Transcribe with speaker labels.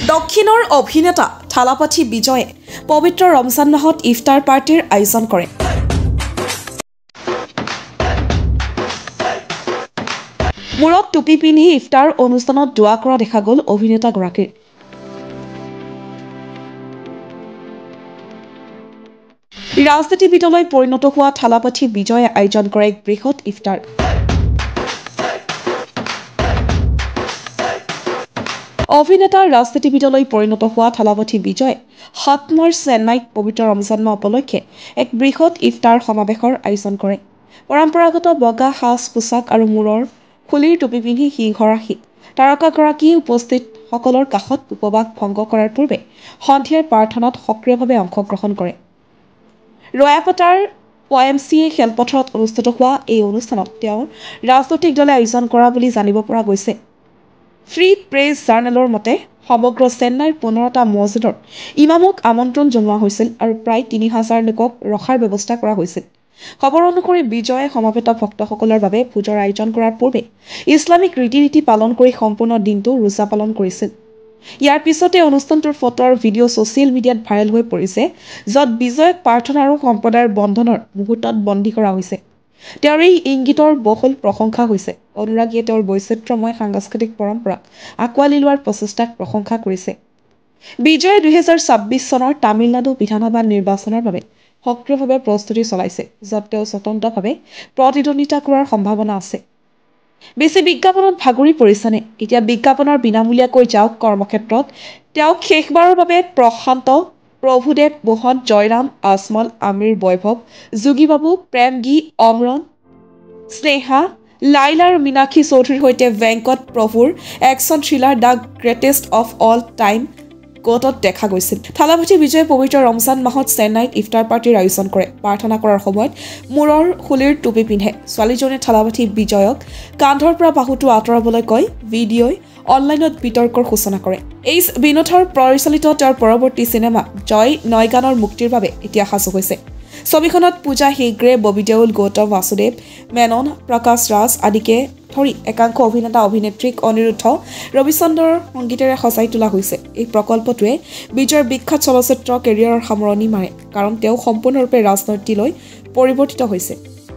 Speaker 1: দক্ষিণৰ অভিনেতা থালাপতি বিজয়ে পবিত্ৰ ৰমজান মাহত ইফতাৰ পাৰ্টিৰ আয়োজন কৰে। মূৰত টুপি পিন্ধি ইফতাৰ অনুষ্ঠানত দোৱা কৰা দেখা গ'ল অভিনেতাগৰাকীৰ। ৰাজনীতিবিদলৈ পৰিণত হোৱা থালাপতি বিজয়ে আয়োজন কৰে এক বৃহৎ ইফতাৰ। অভিনেতা ৰাজনীতিবিদলৈ পৰিণত হোৱা থালাপতি বিজয়ে ৭ মাৰ্চ চেন্নাইত পবিত্ৰ ৰমজান মাহ উপলক্ষে এক বৃহৎ ইফতাৰ সমাৱেশৰ আয়োজন কৰে। পৰম্পৰাগত বগা সাজ পোছাক আৰু মূৰৰ খুলিৰ টুপি পিন্ধি সিংহৰাশি তাৰকাগৰাকী উপস্থিত সকলৰ কাষত উপবাস ভংগ কৰাৰ পূৰ্বে সন্ধিয়াৰ প্ৰাৰ্থনাত সক্ৰিয়ভাৱে অংশগ্ৰহণ কৰে। ৰয়াপটাৰ YMCA খেলপথাৰত অনুষ্ঠিত হোৱা এই অনুষ্ঠানত তেওঁৰ ৰাজনৈতিক দলে আয়োজন কৰা বুলি জানিব পৰা গৈছে। ফ্ৰী প্ৰেছ জাৰ্নেলৰ মতে সমগ্ৰ চেন্নাইৰ 15টা মছজিদৰ ইমামক আমন্ত্ৰণ জনোৱা হৈছিল আৰু প্ৰায় ৩,০০০ লোকক ৰখাৰ ব্যৱস্থা কৰা হৈছিল। খবৰ অনুসৰি বিজয়ে সমবেত ভক্তসকলৰ বাবে ভোজৰ আয়োজন কৰাৰ পূৰ্বে ইছলামিক ৰীতি নীতি পালন কৰি সম্পূৰ্ণ দিনটো ৰোজা পালন কৰিছিল। ইয়াৰ পিছতে অনুষ্ঠানটোৰ ফটো আৰু ভিডিঅ' ছ'চিয়েল মিডিয়াত ভাইৰেল হৈ পৰিছে, য'ত বিজয়ক প্ৰাৰ্থনা আৰু সম্প্ৰদায়ৰ বন্ধনৰ মুহূৰ্তত বন্দী কৰা হৈছে। তেওঁৰ এই ইংগিতৰ বহুল প্ৰশংসা হৈছে। অনুৰাগীয়ে তেওঁৰ বৈচিত্ৰ্যময় সাংস্কৃতিক পৰম্পৰাক আঁকোৱালি লোৱাৰ প্ৰচেষ্টাক প্ৰশংসা কৰিছে। বিজয়ে 2026 চনৰ তামিলনাডু বিধানসভা নিৰ্বাচনৰ বাবে সক্ৰিয়ভাৱে প্ৰস্তুতি চলাইছে, য'ত তেওঁ স্বতন্ত্ৰভাৱে প্ৰতিদ্বন্দ্বিতা কৰাৰ সম্ভাৱনা আছে। বেছি বিজ্ঞাপনত ভাগৰি পৰিছেনে? এতিয়া বিজ্ঞাপনৰ বিনামূলীয়াকৈ যাওক কৰ্মক্ষেত্ৰত। তেওঁক শেষবাৰৰ বাবে প্ৰশান্ত, প্ৰভুদেৱ, মোহন, জয়ৰাম, আজমল, আমিৰ, বৈভৱ, যোগীবাবু, প্ৰেমগী, অমৰণ, স্নেহা, লাইলা আৰু মীনাক্ষী চৌধুৰীৰ সৈতে ভেংকট প্ৰভুৰ action thriller the greatest of all time কোৰ্টত দেখা গৈছিল। থালাপতি বিজয়ে পবিত্ৰ ৰমজান মাহত চেন্নাইত ইফতাৰ পাৰ্টিৰ আয়োজন কৰে। প্ৰাৰ্থনা কৰাৰ সময়ত মূৰৰ খুলিৰ টুপি পিন্ধে। ছোৱালীজনীয়ে থালাপতি বিজয়ক কান্ধৰ পৰা বাহুটো আঁতৰাবলৈ কয়। ভিডিঅ'ই অনলাইনত বিতৰ্কৰ সূচনা কৰে। এই বিনোদৰ পৰিচালিত তেওঁৰ পৰৱৰ্তী চিনেমা জয় নয়গানৰ মুক্তিৰ বাবে এতিয়া সাজু হৈছে। ছবিখনত পূজা হেগড়ে, ববি দেওল, গৌতম বাসুদেৱ মেনন, প্ৰকাশ ৰাজ আদিকে ধৰি একাংশ অভিনেতা অভিনেত্ৰীক অনিৰুদ্ধ ৰবিচন্দ্ৰৰ সংগীতেৰে সজাই তোলা হৈছে। এই প্ৰকল্পটোৱে বিজয়ৰ বিখ্যাত চলচ্চিত্ৰ কেৰিয়াৰৰ সামৰণি মাৰে, কাৰণ তেওঁ সম্পূৰ্ণৰূপে ৰাজনীতিলৈ পৰিৱৰ্তিত হৈছে।